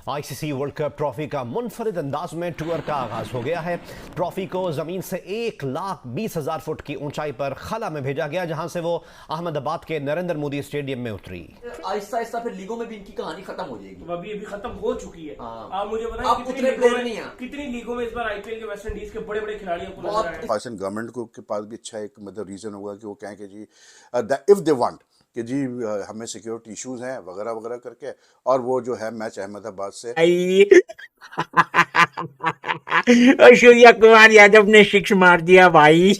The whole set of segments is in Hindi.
आईसीसी वर्ल्ड कप ट्रॉफी का मुनफरिद अंदाज में टूर का आगाज हो गया है। ट्रॉफी को जमीन से 1,20,000 फुट की ऊंचाई पर खला में भेजा गया, जहां से वो अहमदाबाद के नरेंद्र मोदी स्टेडियम में उतरी। आहिस्ता आहिस्ता फिर लीगों में भी इनकी कहानी खत्म हो जाएगी। अभी खत्म हो चुकी है। आप मुझे आप बताएं कितनी लीगों में इस बार आईपीएल के वेस्ट इंडीज के बड़े बड़े खिलाड़ियों को नजर आए। पाकिस्तान गवर्नमेंट को के पास भी अच्छा एक मतलब रीजन होगा कि वो कहें कि जी इफ दे वांट कि जी हमें सिक्योरिटी इश्यूज हैं वगैरह वगैरह करके, और वो जो है मैच अहमदाबाद से सूर्या कुमार यादव ने सिक्स मार दिया भाई।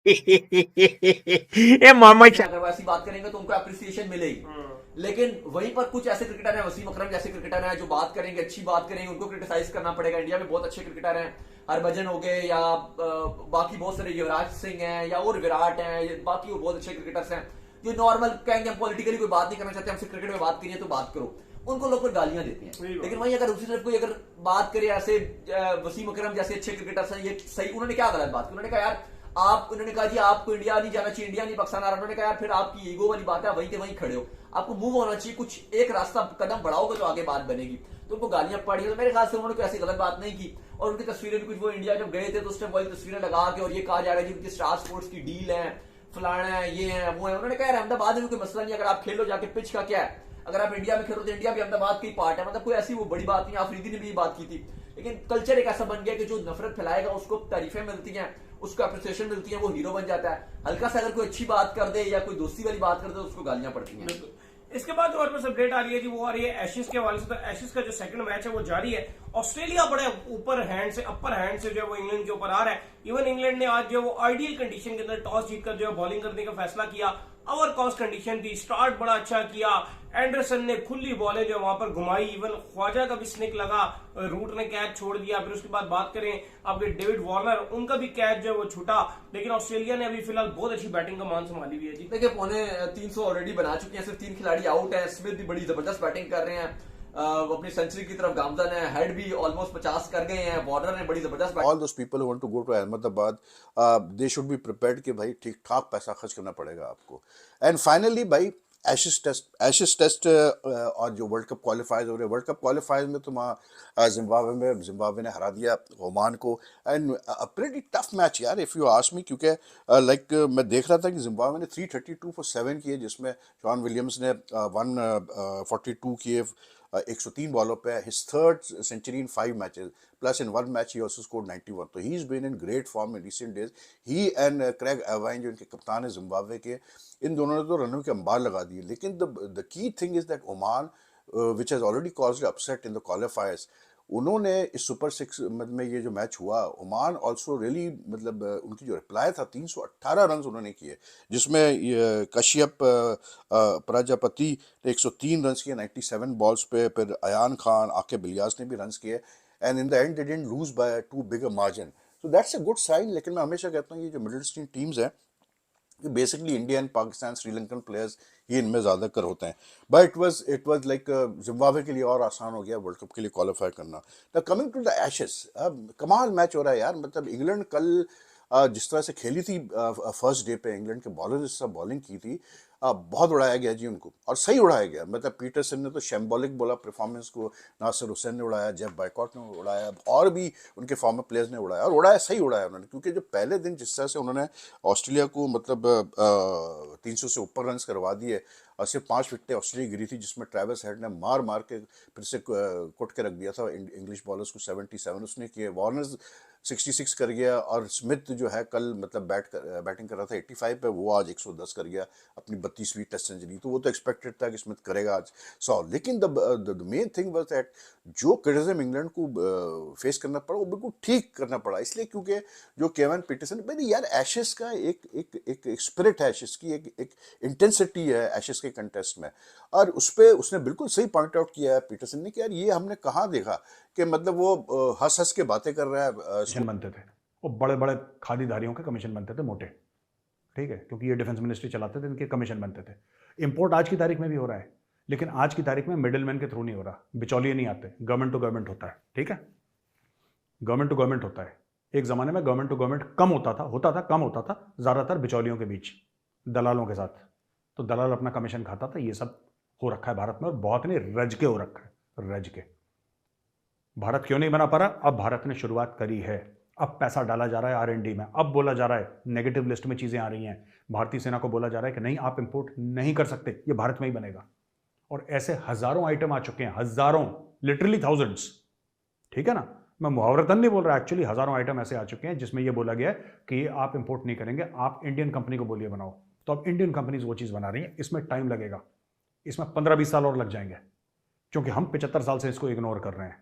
ए मोहम्मद अगर वो ऐसी बात करेंगे तो उनको अप्रिसिएशन मिलेगी, लेकिन वहीं पर कुछ ऐसे क्रिकेटर हैं, वसीम अकरम जैसे क्रिकेटर हैं जो बात करेंगे, अच्छी बात करेंगे, उनको क्रिटिसाइज करना पड़ेगा। इंडिया में बहुत अच्छे क्रिकेटर हैं, हरभजन हो गए या बाकी बहुत सारे युवराज सिंह हैं या और विराट हैं, बाकी वो बहुत अच्छे क्रिकेटर्स हैं जो नॉर्मल कहेंगे हम पॉलिटिकली कोई बात नहीं करना चाहते, हमसे क्रिकेट में बात करिए तो बात करो, उनको लोग फिर गालियां देते हैं। लेकिन वहीं अगर दूसरी तरफ कोई अगर बात करे ऐसे वसीम अकरम जैसे अच्छे क्रिकेटर्स हैं, ये सही, उन्होंने क्या गलत बात की? उन्होंने कहा यार उन्होंने कहा जी आपको इंडिया नहीं जाना चाहिए, इंडिया नहीं पाकिस्तान आ रहा। उन्होंने कहा यार फिर आपकी ईगो वाली बात है, वहीं के वहीं खड़े हो, आपको मूव होना चाहिए, कुछ एक रास्ता कदम बढ़ाओगे तो आगे बात बनेगी। तो उनको गालियां पड़ी, तो मेरे ख्याल से उन्होंने कोई ऐसी गलत बात नहीं की। और उनकी तस्वीरें भी कुछ, वो इंडिया जब गए थे तो उस टाइम वही तस्वीरें लगा के और ये कहा जा रहा है कि उनकी स्टार स्पोर्ट्स की डील है, फलाना है, ये है, वो है। उन्होंने कहा यार अहमदाबाद में कोई मसला नहीं, अगर आप खेलो जाके, पिच का क्या है, अगर आप इंडिया में खेलो तो इंडिया भी अहमदाबाद की पार्ट है, मतलब कोई ऐसी वो बड़ी बात नहीं। आफरीदी ने भी ये बात की थी। लेकिन कल्चर एक ऐसा बन गया कि जो नफरत फैलाएगा उसको तारीफें मिलती हैं, उसको अप्रिसिएशन मिलती है, वो हीरो बन जाता है। हल्का सा अगर कोई अच्छी बात कर दे या कोई दोस्ती वाली बात कर दे तो उसको गालियां पड़ती हैं। इसके बाद जो और बस अपडेट आ रही है जी, वो आ रही है एशेज के हवाले से। तो एशेज का जो सेकंड मैच है वो जारी है। ऑस्ट्रेलिया बड़े ऊपर हैंड से, अपर हैंड से जो है वो इंग्लैंड के ऊपर आ रहा है। इवन इंग्लैंड ने आज जो है वो आइडियल कंडीशन के अंदर टॉस जीतकर जो है बॉलिंग करने का फैसला किया। ओवर कॉस्ट कंडीशन थी, स्टार्ट बड़ा अच्छा किया, एंडरसन ने खुली बॉलें जो वहां पर घुमाई, इवन ख्वाजा का भी स्निक लगा, रूट ने कैच छोड़ दिया। फिर उसके बाद बात करें आपके डेविड वार्नर, उनका भी कैच जो है वो छूटा। लेकिन ऑस्ट्रेलिया ने अभी फिलहाल बहुत अच्छी बैटिंग का मान संभाली हुई है जी। देखिए 350 ऑलरेडी बना चुके हैं, सिर्फ 3 खिलाड़ी आउट है। स्मिथ भी बड़ी जबरदस्त बैटिंग कर रहे हैं, अपनी सेंचुरी की तरफ गामजन है, हेड भी ऑलमोस्ट 50 कर गए हैं, वार्नर ने बड़ी जबरदस्त all those people who want to go to Ahmedabad they should be prepared कि भाई ठीक ठाक पैसा खर्च करना पड़ेगा आपको। एंड फाइनली भाई एशेज टेस्ट और जो वर्ल्ड कप क्वालिफाइज हो रहे हैं, वर्ल्ड कप क्वालिफाइज में तो वहाँ जिम्बाब्वे ने हरा दिया ओमान को। एंड प्रीटी टफ मैच यार इफ़ यू आस्क मी, क्योंकि लाइक मैं देख रहा था कि जिम्बाब्वे ने 332 फॉर 7 किए, जिसमें शॉन विलियम्स ने 142 किए 103 बॉलों पे, his third century in 5 matches, plus in 1 match he also scored 91। तो he is been in great form in recent days. He and Craig Ervine जो इनके कप्तान है जिम्बाब्वे के, इन दोनों ने तो रनों के अंबार लगा दिए। लेकिन the key thing is that Oman which has already caused upset in the क्वालिफायर्स, उन्होंने इस सुपर 6 में ये जो मैच हुआ, ओमान ऑल्सो रियली मतलब उनकी जो रिप्लाई था 318 रन उन्होंने किए, जिसमें कश्यप प्रजापति ने 103 रन किए 97 बॉल्स पे। फिर अयान खान, आकिब इलियास ने भी रन किए, and in the end they didn't lose by too big a margin. So that's a good sign. लेकिन मैं हमेशा कहता हूँ ये जो मिडिल ईस्टर्न टीम्स हैं, basically Indian, Pakistan, Sri Lankan players ये इनमें ज़्यादातर होते हैं। But it was like Zimbabwe के लिए और आसान हो गया वर्ल्ड कप के लिए क्वालिफाई करना। The coming to the Ashes, कमाल मैच हो रहा है यार। मतलब इंग्लैंड कल जिस तरह से खेली थी फर्स्ट डे पे, इंग्लैंड के बॉलर जिस तरह बॉलिंग की थी, बहुत उड़ाया गया जी उनको, और सही उड़ाया गया। मतलब पीटरसन ने तो शैम्बॉलिक बोला परफॉर्मेंस को, नासिर हुसैन ने उड़ाया, जेफ बायकॉट ने उड़ाया, और भी उनके फॉर्मर प्लेयर्स ने उड़ाया, और उड़ाया, सही उड़ाया उन्होंने। क्योंकि जो पहले दिन जिस तरह से उन्होंने ऑस्ट्रेलिया को मतलब 300 से ऊपर रन करवा दिए, और सिर्फ 5 विकेटें ऑस्ट्रेलिया गिरी थी, जिसमें ट्रेविस हेड ने मार मार के फिर से कुट के रख दिया था इंग्लिश बॉलर्स को। 77 उसने किए, वार्नर 66 कर गया, और स्मिथ जो है कल मतलब बैटिंग कर रहा था 85 पे, वो आज 110 कर गया, अपनी 32वीं टेस्ट सेंचुरी। तो वो तो एक्सपेक्टेड था कि स्मिथ करेगा आज 100। लेकिन the main thing was that जो क्रिटिसिज्म इंग्लैंड को फेस करना पड़ा वो बिल्कुल ठीक करना पड़ा, इसलिए क्योंकि जो केवन पीटरसन, भाई यार एशेस का एक स्पिरिट है, एशेस की एक इंटेंसिटी है एशेस के कंटेस्ट में, और उस पर उसने बिल्कुल सही पॉइंट आउट किया है पीटरसन ने कि यार ये हमने कहाँ देखा कि मतलब वो हंस हंस के बातें कर रहा है। कमीशन बनते थे, वो बड़े बड़े खादीधारियों के कमीशन बनते थे, मोटे, ठीक है, क्योंकि ये डिफेंस मिनिस्ट्री चलाते थे, इनके कमीशन बनते थे। इंपोर्ट आज की तारीख में भी हो रहा है, लेकिन आज की तारीख में मिडिलमैन के थ्रू नहीं हो रहा, बिचौलिए नहीं आते, गवर्नमेंट टू गवर्नमेंट होता है, ठीक है, गवर्नमेंट टू गवर्नमेंट होता है। एक ज़माने में गवर्नमेंट टू गवर्नमेंट कम होता था ज़्यादातर बिचौलियों के बीच, दलालों के साथ। तो दलाल अपना कमीशन खाता था। ये सब हो रखा है भारत में, और बहुत नहीं रज के हो रखा है, रज के। भारत क्यों नहीं बना पा रहा? अब भारत ने शुरुआत करी है, अब पैसा डाला जा रहा है R&D में, अब बोला जा रहा है नेगेटिव लिस्ट में चीजें आ रही हैं, भारतीय सेना को बोला जा रहा है कि नहीं आप इंपोर्ट नहीं कर सकते, ये भारत में ही बनेगा। और ऐसे हजारों आइटम आ चुके हैं, हजारों, लिटरली थाउजेंड्स, ठीक है ना, मैं मुहावरतन नहीं बोल रहा, एक्चुअली हजारों आइटम ऐसे आ चुके हैं जिसमें यह बोला गया है कि आप इंपोर्ट नहीं करेंगे, आप इंडियन कंपनी को बोलिए बनाओ। तो अब इंडियन कंपनीज वो चीज बना रही है, इसमें टाइम लगेगा, इसमें 15-20 साल और लग जाएंगे, क्योंकि हम 75 साल से इसको इग्नोर कर रहे हैं,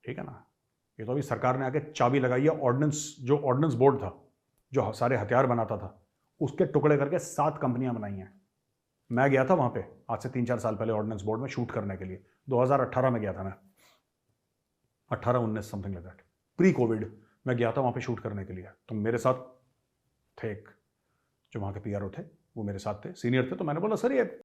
ठीक है ना। ये तो अभी सरकार ने आके चाबी लगाई है, ऑर्डिनेंस, जो ऑर्डिनेंस बोर्ड था जो सारे हथियार बनाता था, उसके टुकड़े करके 7 कंपनियां बनाई हैं। मैं गया था वहां पे आज से 3-4 साल पहले ऑर्डिनेंस बोर्ड में शूट करने के लिए, 2018 में गया था मैं, 18-19 something like that, pre Covid मैं गया था वहां पे शूट करने के लिए। तो मेरे साथ थे एक जो वहां के PRO थे, वो मेरे साथ थे, सीनियर थे, तो मैंने बोला सर ये